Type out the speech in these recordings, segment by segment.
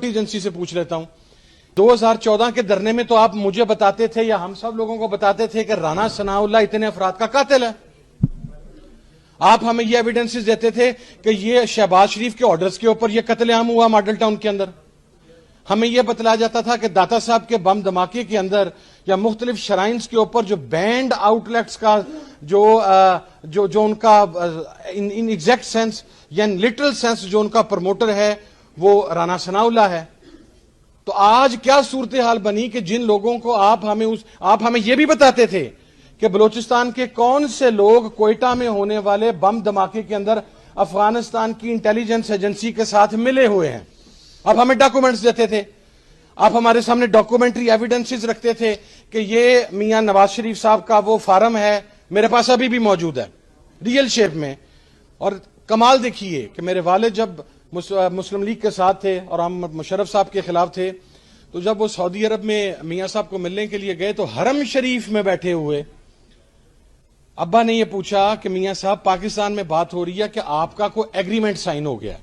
Agency سے پوچھ لیتا ہوں 2014 کے دھرنے میں تو آپ مجھے بتاتے تھے یا ہم سب لوگوں کو بتاتے تھے کہ رانا ثناء اللہ اتنے افراد کا قاتل ہے. آپ ہمیں یہ ایویڈنسز دیتے تھے کہ یہ شہباز شریف کے آرڈرز کے اوپر یہ قتل عام ہوا ماڈل ٹاؤن کے اندر. ہمیں یہ بتلایا جاتا تھا کہ داتا صاحب کے بم دھماکے کے اندر یا مختلف شرائنز کے اوپر جو بینڈ آؤٹ لیٹس کا جو ان کا ان ایگزیکٹ سینس یا ان لٹرل سینس جو ان کا پروموٹر ہے وہ رانا ثناء اللہ ہے. تو آج کیا صورتحال بنی کہ جن لوگوں کو آپ ہمیں یہ بھی بتاتے تھے کہ بلوچستان کے کون سے لوگ کوئٹہ میں ہونے والے بم دھماکے کے اندر افغانستان کی انٹیلیجنس ایجنسی کے ساتھ ملے ہوئے ہیں. آپ ہمیں ڈاکومنٹس دیتے تھے, آپ ہمارے سامنے ڈاکومنٹری ایویڈنسز رکھتے تھے کہ یہ میاں نواز شریف صاحب کا وہ فارم ہے, میرے پاس ابھی بھی موجود ہے ریئل شیپ میں. اور کمال دیکھیے کہ میرے والد جب مسلم لیگ کے ساتھ تھے اور ہم مشرف صاحب کے خلاف تھے, تو جب وہ سعودی عرب میں میاں صاحب کو ملنے کے لیے گئے تو حرم شریف میں بیٹھے ہوئے ابا نے یہ پوچھا کہ میاں صاحب پاکستان میں بات ہو رہی ہے کہ آپ کا کوئی ایگریمنٹ سائن ہو گیا.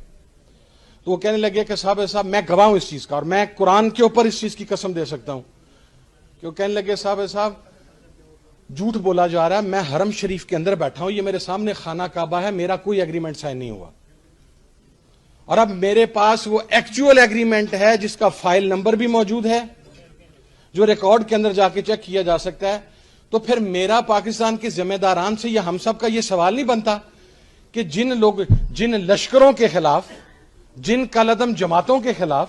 تو وہ کہنے لگے کہ صاحب میں گواہ ہوں اس چیز کا, اور میں قرآن کے اوپر اس چیز کی قسم دے سکتا ہوں کہ وہ کہنے لگے صاحب جھوٹ بولا جا رہا ہے, میں حرم شریف کے اندر بیٹھا ہوں, یہ میرے سامنے خانہ کعبہ ہے, میرا کوئی ایگریمنٹ سائن نہیں ہوا. اور اب میرے پاس وہ ایکچوئل ایگریمنٹ ہے جس کا فائل نمبر بھی موجود ہے, جو ریکارڈ کے اندر جا کے چیک کیا جا سکتا ہے. تو پھر میرا پاکستان کے ذمہ داران سے یا ہم سب کا یہ سوال نہیں بنتا کہ جن لشکروں کے خلاف, جن کالعدم جماعتوں کے خلاف,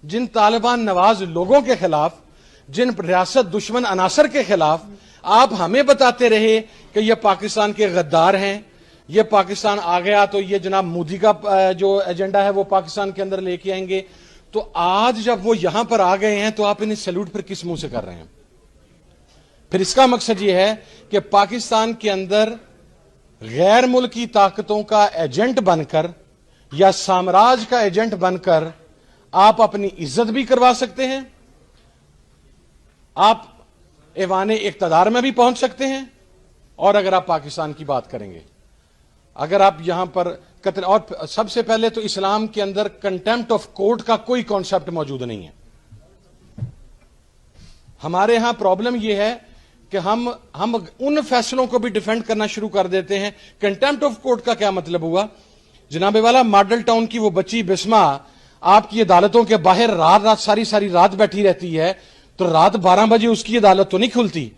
جن طالبان نواز لوگوں کے خلاف, جن ریاست دشمن عناصر کے خلاف آپ ہمیں بتاتے رہے کہ یہ پاکستان کے غدار ہیں, یہ پاکستان آ گیا تو یہ جناب مودی کا جو ایجنڈا ہے وہ پاکستان کے اندر لے کے آئیں گے, تو آج جب وہ یہاں پر آ گئے ہیں تو آپ انہیں سیلوٹ پھر کس منہ سے کر رہے ہیں؟ پھر اس کا مقصد یہ ہے کہ پاکستان کے اندر غیر ملکی طاقتوں کا ایجنٹ بن کر یا سامراج کا ایجنٹ بن کر آپ اپنی عزت بھی کروا سکتے ہیں, آپ ایوان اقتدار میں بھی پہنچ سکتے ہیں. اور اگر آپ پاکستان کی بات کریں گے, اگر آپ یہاں پر قتل, اور سب سے پہلے تو اسلام کے اندر کنٹیمپٹ آف کورٹ کا کوئی کانسیپٹ موجود نہیں ہے. ہمارے ہاں پرابلم یہ ہے کہ ہم ان فیصلوں کو بھی ڈیفینڈ کرنا شروع کر دیتے ہیں. کنٹیمپٹ آف کورٹ کا کیا مطلب ہوا؟ جناب والا ماڈل ٹاؤن کی وہ بچی بسما آپ کی عدالتوں کے باہر رات ساری رات بیٹھی رہتی ہے, تو رات 12 بجے اس کی عدالت تو نہیں کھلتی.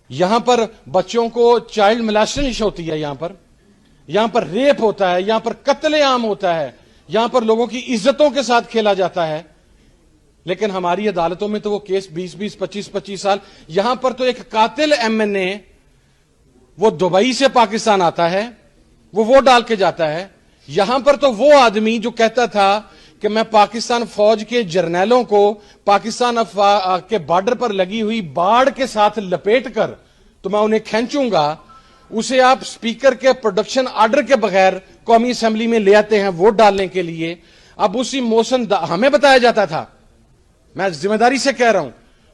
یہاں پر بچوں کو چائلڈ ملیسٹیشن ہوتی ہے, یہاں پر ریپ ہوتا ہے, یہاں پر قتل عام ہوتا ہے, یہاں پر لوگوں کی عزتوں کے ساتھ کھیلا جاتا ہے. لیکن ہماری عدالتوں میں تو وہ کیس 20 25 سال. یہاں پر تو ایک قاتل ایم این اے وہ دبئی سے پاکستان آتا ہے, وہ ووٹ ڈال کے جاتا ہے. یہاں پر تو وہ آدمی جو کہتا تھا کہ میں پاکستان فوج کے جرنیلوں کو پاکستان کے بارڈر پر لگی ہوئی باڑ کے ساتھ لپیٹ کر تو میں انہیں کھینچوں گا, اسے آپ سپیکر کے پروڈکشن آرڈر کے بغیر قومی اسمبلی میں لے آتے ہیں ووٹ ڈالنے کے لیے. اب اسی ہمیں بتایا جاتا تھا, میں ذمہ داری سے کہہ رہا ہوں,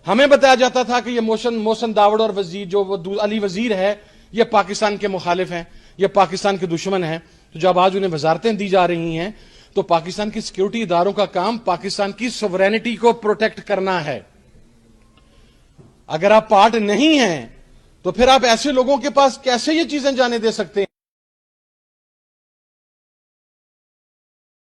ہمیں بتایا جاتا تھا کہ یہ محسن داوڑ اور وزیر جو علی وزیر ہے یہ پاکستان کے مخالف ہیں, یہ پاکستان کے دشمن ہیں. تو جب آج انہیں وزارتیں دی جا رہی ہیں تو پاکستان کی سیکیورٹی اداروں کا کام پاکستان کی سوورینٹی کو پروٹیکٹ کرنا ہے. اگر آپ پارٹ نہیں ہیں تو پھر آپ ایسے لوگوں کے پاس کیسے یہ چیزیں جانے دے سکتے ہیں؟